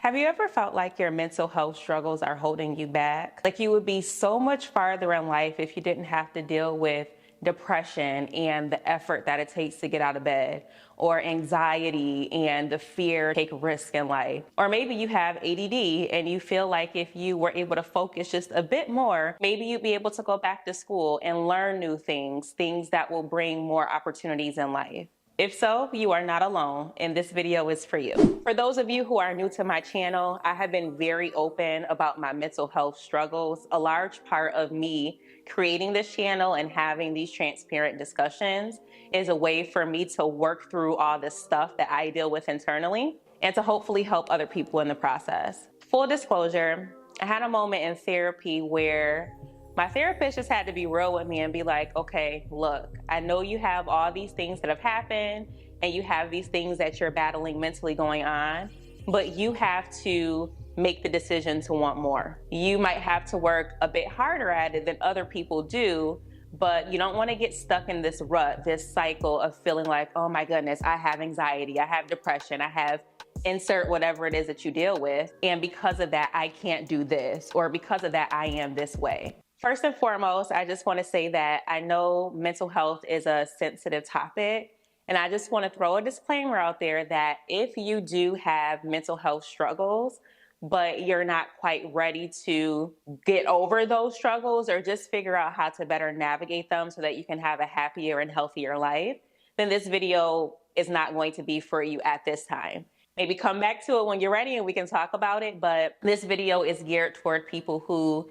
Have you ever felt like your mental health struggles are holding you back? Like you would be so much farther in life if you didn't have to deal with depression and the effort that it takes to get out of bed, or anxiety and the fear to take risk in life. Or maybe you have ADD and you feel like if you were able to focus just a bit more, maybe you'd be able to go back to school and learn new things, things that will bring more opportunities in life. If so, you are not alone, and this video is for you. For those of you who are new to my channel, I have been very open about my mental health struggles. A large part of me creating this channel and having these transparent discussions is a way for me to work through all this stuff that I deal with internally and to hopefully help other people in the process. Full disclosure, I had a moment in therapy where my therapist just had to be real with me and be like, okay, look, I know you have all these things that have happened and you have these things that you're battling mentally going on, but you have to make the decision to want more. You might have to work a bit harder at it than other people do, but you don't want to get stuck in this rut, this cycle of feeling like, oh my goodness, I have anxiety, I have depression, I have insert whatever it is that you deal with. And because of that, I can't do this, or because of that, I am this way. First and foremost, I just want to say that I know mental health is a sensitive topic, and I just want to throw a disclaimer out there that if you do have mental health struggles, but you're not quite ready to get over those struggles or just figure out how to better navigate them so that you can have a happier and healthier life, then this video is not going to be for you at this time. Maybe come back to it when you're ready and we can talk about it, but this video is geared toward people who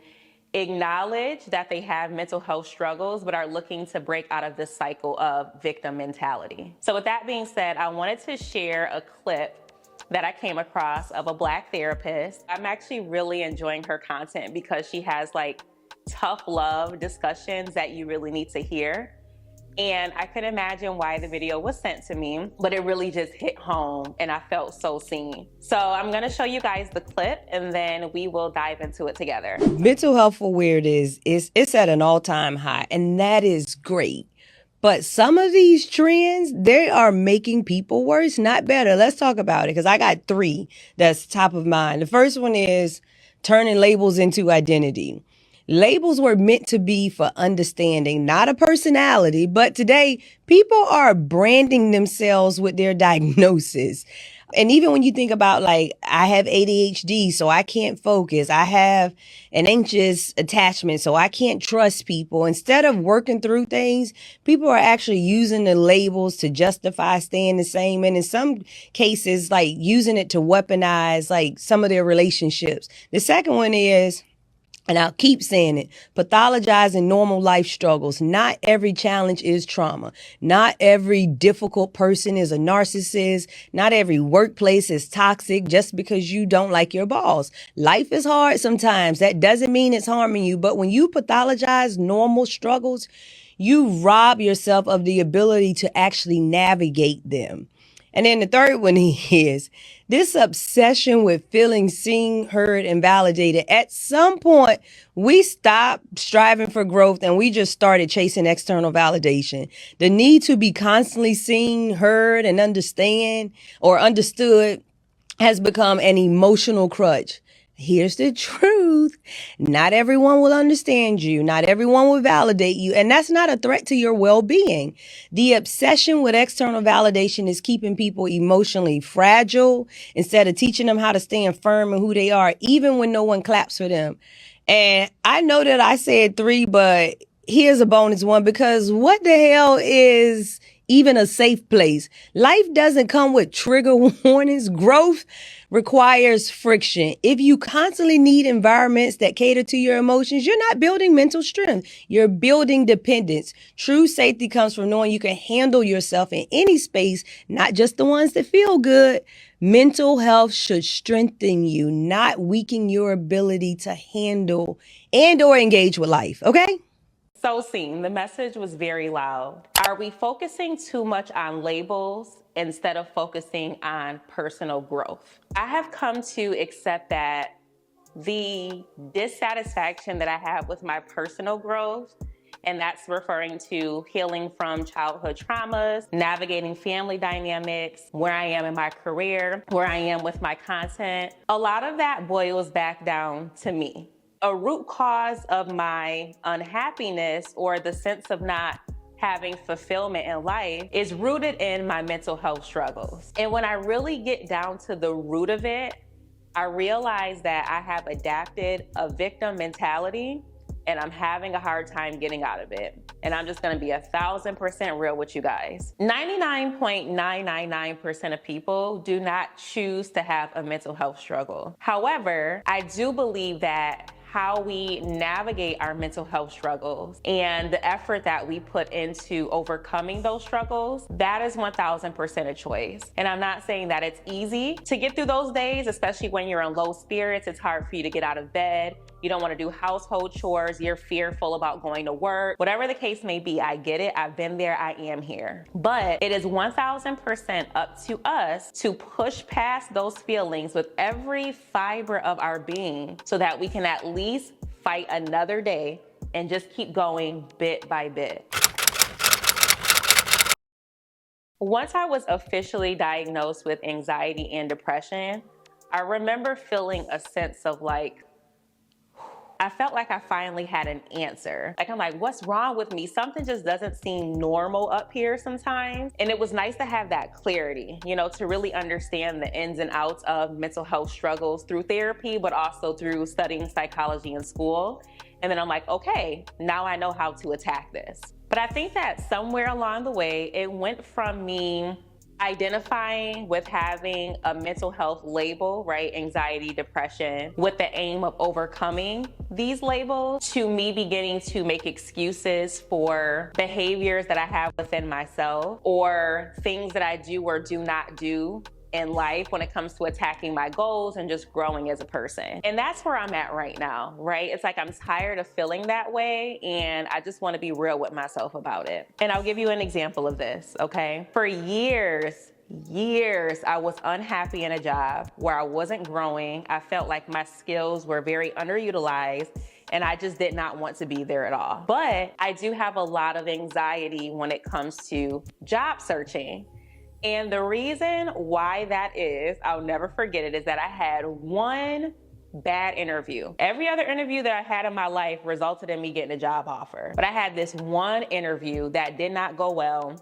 acknowledge that they have mental health struggles, but are looking to break out of this cycle of victim mentality. So with that being said, I wanted to share a clip that I came across of a Black therapist. I'm actually really enjoying her content because she has like tough love discussions that you really need to hear. And I could imagine why the video was sent to me, but it really just hit home and I felt so seen. So I'm gonna show you guys the clip and then we will dive into it together. Mental health awareness it's at an all-time high, and that is great. But some of these trends, they are making people worse, not better. Let's talk about it, because I got three that's top of mind. The first one is turning labels into identity. Labels were meant to be for understanding, not a personality, but today people are branding themselves with their diagnosis. And even when you think about, like, I have ADHD, so I can't focus. I have an anxious attachment, so I can't trust people. Instead of working through things, people are actually using the labels to justify staying the same. And in some cases, like, using it to weaponize, like, some of their relationships. The second one is, and I'll keep saying it, pathologizing normal life struggles. Not every challenge is trauma. Not every difficult person is a narcissist. Not every workplace is toxic just because you don't like your boss. Life is hard sometimes. That doesn't mean it's harming you. But when you pathologize normal struggles, you rob yourself of the ability to actually navigate them. And then the third one is this obsession with feeling seen, heard, and validated. At some point, we stopped striving for growth and we just started chasing external validation. The need to be constantly seen, heard, and understood has become an emotional crutch. Here's the truth. Not everyone will understand you. Not everyone will validate you. And that's not a threat to your well-being. The obsession with external validation is keeping people emotionally fragile instead of teaching them how to stand firm in who they are, even when no one claps for them. And I know that I said three, but here's a bonus one, because what the hell is even a safe place? Life doesn't come with trigger warnings. Growth requires friction. If you constantly need environments that cater to your emotions, you're not building mental strength. You're building dependence. True safety comes from knowing you can handle yourself in any space, not just the ones that feel good. Mental health should strengthen you, not weaken your ability to handle and or engage with life, okay? So seen, the message was very loud. Are we focusing too much on labels instead of focusing on personal growth? I have come to accept that the dissatisfaction that I have with my personal growth And that's referring to healing from childhood traumas, navigating family dynamics, where I am in my career, where I am with my content. A lot of that boils back down to me. A root cause of my unhappiness or the sense of not having fulfillment in life is rooted in my mental health struggles. And when I really get down to the root of it, I realize that I have adapted a victim mentality and I'm having a hard time getting out of it. And I'm just gonna be 1,000% real with you guys. 99.999% of people do not choose to have a mental health struggle. However, I do believe that how we navigate our mental health struggles and the effort that we put into overcoming those struggles, that is 1,000% a choice. And I'm not saying that it's easy to get through those days, especially when you're in low spirits. It's hard for you to get out of bed. You don't want to do household chores. You're fearful about going to work. Whatever the case may be, I get it. I've been there. I am here. But it is 1,000% up to us to push past those feelings with every fiber of our being so that we can at least fight another day and just keep going bit by bit. Once I was officially diagnosed with anxiety and depression, I remember feeling a sense of I felt like I finally had an answer. I'm like, what's wrong with me? Something just doesn't seem normal up here sometimes. And it was nice to have that clarity, to really understand the ins and outs of mental health struggles through therapy, but also through studying psychology in school. And then I'm like, okay, now I know how to attack this. But I think that somewhere along the way, it went from me identifying with having a mental health label, right? Anxiety, depression, with the aim of overcoming these labels, to me beginning to make excuses for behaviors that I have within myself or things that I do or do not do in life when it comes to attacking my goals and just growing as a person. And that's where I'm at right now, right? It's like I'm tired of feeling that way and I just want to be real with myself about it. And I'll give you an example of this, okay? For years, I was unhappy in a job where I wasn't growing. I felt like my skills were very underutilized and I just did not want to be there at all. But I do have a lot of anxiety when it comes to job searching. And the reason why that is, I'll never forget it, is that I had one bad interview. Every other interview that I had in my life resulted in me getting a job offer. But I had this one interview that did not go well.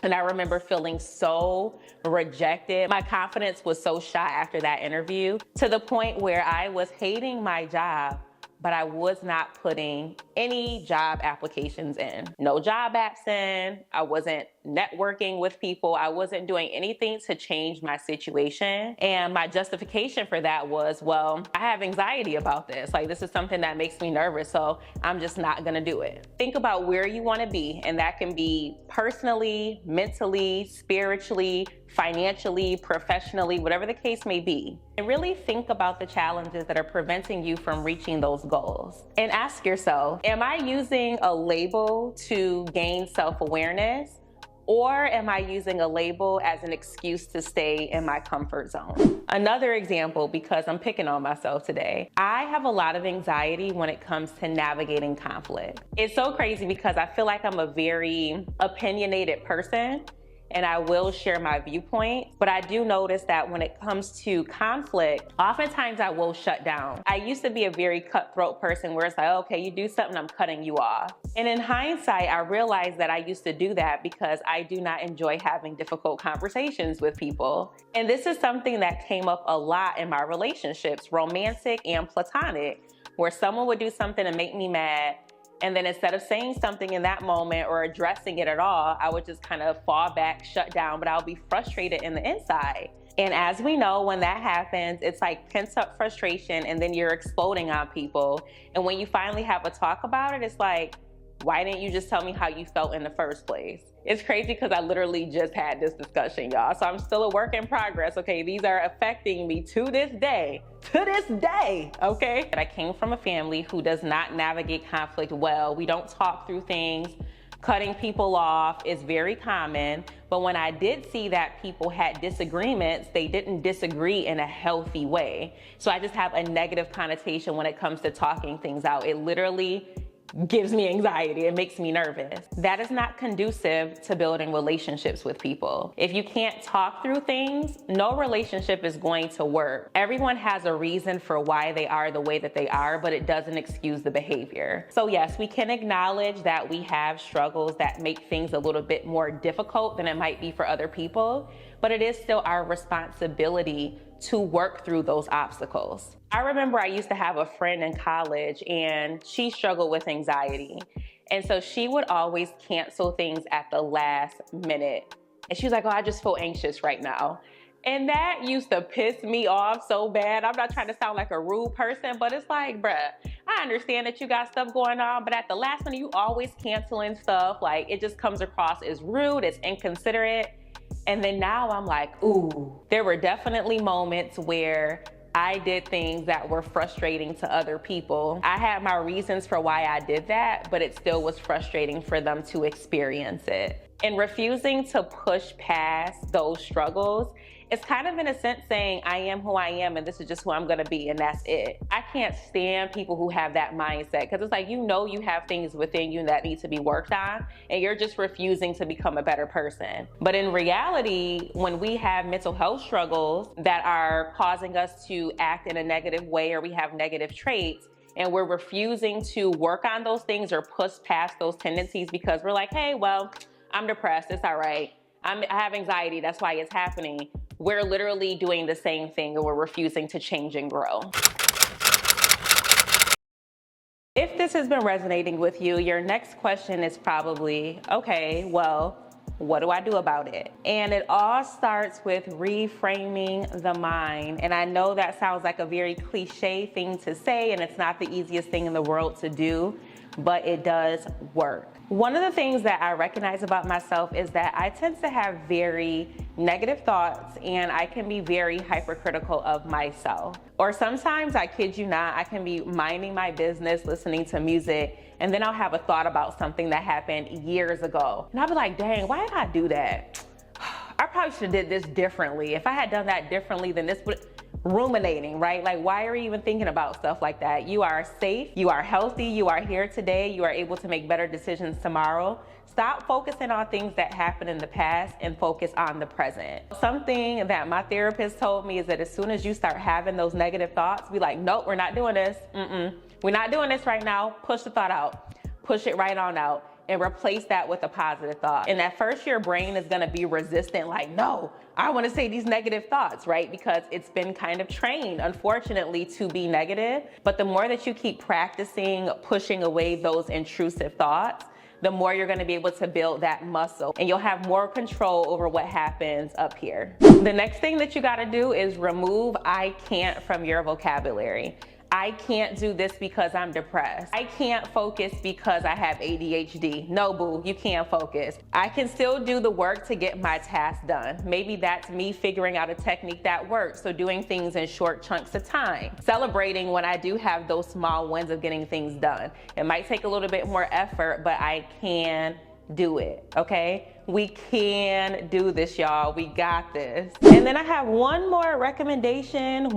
And I remember feeling so rejected. My confidence was so shot after that interview to the point where I was hating my job, but I was not putting any job applications in. No job apps in. I wasn't networking with people. I wasn't doing anything to change my situation. And my justification for that was, well, I have anxiety about this. This is something that makes me nervous, so I'm just not gonna do it. Think about where you wanna be, and that can be personally, mentally, spiritually, financially, professionally, whatever the case may be. And really think about the challenges that are preventing you from reaching those goals. And ask yourself, am I using a label to gain self-awareness? Or am I using a label as an excuse to stay in my comfort zone? Another example, because I'm picking on myself today, I have a lot of anxiety when it comes to navigating conflict. It's so crazy because I feel like I'm a very opinionated person and I will share my viewpoint, but I do notice that when it comes to conflict, oftentimes I will shut down. I used to be a very cutthroat person where it's like, okay, you do something, I'm cutting you off. And in hindsight, I realized that I used to do that because I do not enjoy having difficult conversations with people. And this is something that came up a lot in my relationships, romantic and platonic, where someone would do something to make me mad. And then instead of saying something in that moment or addressing it at all, I would just kind of fall back, shut down, but I'll be frustrated in the inside. And as we know, when that happens, it's like pent up frustration and then you're exploding on people. And when you finally have a talk about it, it's like, why didn't you just tell me how you felt in the first place? It's crazy because I literally just had this discussion, y'all. So I'm still a work in progress, okay? These are affecting me to this day, okay? I came from a family who does not navigate conflict well. We don't talk through things. Cutting people off is very common. But when I did see that people had disagreements, they didn't disagree in a healthy way. So I just have a negative connotation when it comes to talking things out. It literally gives me anxiety. It makes me nervous. That is not conducive to building relationships with people. If you can't talk through things, no relationship is going to work. Everyone has a reason for why they are the way that they are, but it doesn't excuse the behavior. So yes, we can acknowledge that we have struggles that make things a little bit more difficult than it might be for other people, but it is still our responsibility to work through those obstacles. I remember I used to have a friend in college and she struggled with anxiety. And so she would always cancel things at the last minute. And she was like, oh, I just feel anxious right now. And that used to piss me off so bad. I'm not trying to sound like a rude person, but it's like, bruh, I understand that you got stuff going on, but at the last minute, you always canceling stuff. Like, it just comes across as rude, it's inconsiderate. And then now I'm like, ooh, there were definitely moments where I did things that were frustrating to other people. I had my reasons for why I did that, but it still was frustrating for them to experience it. And refusing to push past those struggles, it's kind of in a sense saying, I am who I am and this is just who I'm gonna be and that's it. I can't stand people who have that mindset because it's like, you know, you have things within you that need to be worked on and you're just refusing to become a better person. But in reality, when we have mental health struggles that are causing us to act in a negative way or we have negative traits, and we're refusing to work on those things or push past those tendencies because we're like, hey, well, I'm depressed, it's all right. I have anxiety, that's why it's happening. We're literally doing the same thing and we're refusing to change and grow. If this has been resonating with you, your next question is probably, okay, well, what do I do about it? And it all starts with reframing the mind. And I know that sounds like a very cliche thing to say, and it's not the easiest thing in the world to do, but it does work. One of the things that I recognize about myself is that I tend to have very negative thoughts and I can be very hypercritical of myself. Or sometimes, I kid you not, I can be minding my business, listening to music, and then I'll have a thought about something that happened years ago. And I'll be like, dang, why did I do that? I probably should have did this differently. If I had done that differently, then this would... Ruminating, right? Like, why are you even thinking about stuff like that? You are safe, you are healthy, you are here today, you are able to make better decisions tomorrow. Stop focusing on things that happened in the past and focus on the present. Something that my therapist told me is that as soon as you start having those negative thoughts, be like, nope, we're not doing this. We're not doing this right now. Push the thought out. Push it right on out. And replace that with a positive thought. And at first your brain is gonna be resistant, like, no, I wanna say these negative thoughts, right? Because it's been kind of trained, unfortunately, to be negative. But the more that you keep practicing pushing away those intrusive thoughts, the more you're gonna be able to build that muscle and you'll have more control over what happens up here. The next thing that you gotta do is remove I can't from your vocabulary. I can't do this because I'm depressed. I can't focus because I have ADHD. No, boo, you can't focus. I can still do the work to get my task done. Maybe that's me figuring out a technique that works. So doing things in short chunks of time. Celebrating when I do have those small wins of getting things done. It might take a little bit more effort, but I can do it, okay? We can do this, y'all. We got this. And then I have one more recommendation,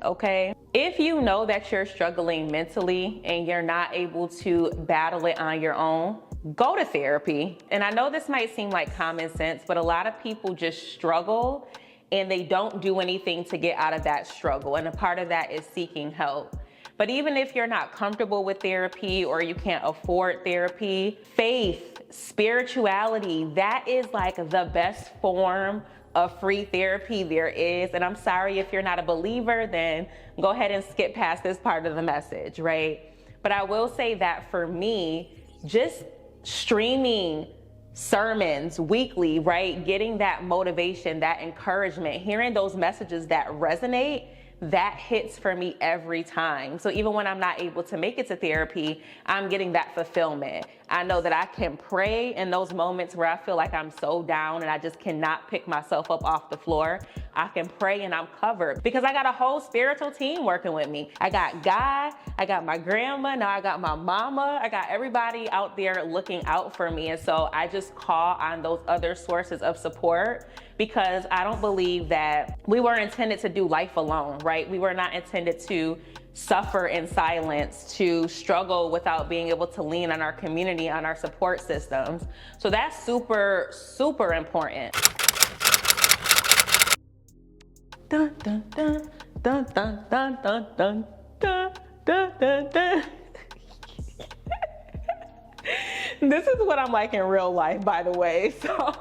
okay? If you know that you're struggling mentally and you're not able to battle it on your own, go to therapy. And I know this might seem like common sense, but a lot of people just struggle and they don't do anything to get out of that struggle. And a part of that is seeking help. But even if you're not comfortable with therapy or you can't afford therapy, faith, spirituality, that is like the best form of free therapy there is. And I'm sorry if you're not a believer, then go ahead and skip past this part of the message, right? But I will say that for me, just streaming sermons weekly, right? Getting that motivation, that encouragement, hearing those messages that resonate, that hits for me every time. So even when I'm not able to make it to therapy, I'm getting that fulfillment. I know that I can pray in those moments where I feel like I'm so down and I just cannot pick myself up off the floor. I can pray and I'm covered because I got a whole spiritual team working with me. I got God, I got my grandma, now I got my mama, I got everybody out there looking out for me. And so I just call on those other sources of support because I don't believe that we were intended to do life alone, right? We were not intended to suffer in silence, to struggle without being able to lean on our community, on our support systems. So that's super, super important. Dun, dun, dun, dun, dun, dun, dun, dun, dun, dun, dun, dun. This is what I'm like in real life, by the way. So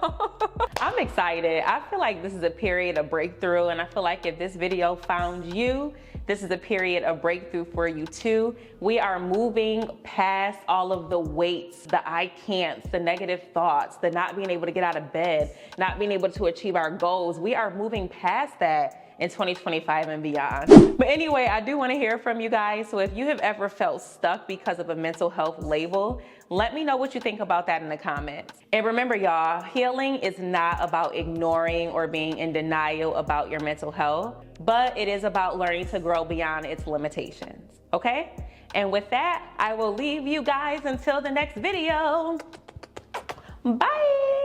I'm excited. I feel like this is a period of breakthrough, and I feel like if this video found you, this is a period of breakthrough for you too. We are moving past all of the weights, the I can'ts, the negative thoughts, the not being able to get out of bed, not being able to achieve our goals. We are moving past that in 2025 and beyond. But anyway, I do want to hear from you guys. So if you have ever felt stuck because of a mental health label, let me know what you think about that in the comments. And remember, y'all, healing is not about ignoring or being in denial about your mental health, but it is about learning to grow beyond its limitations, okay? And with that, I will leave you guys until the next video. Bye.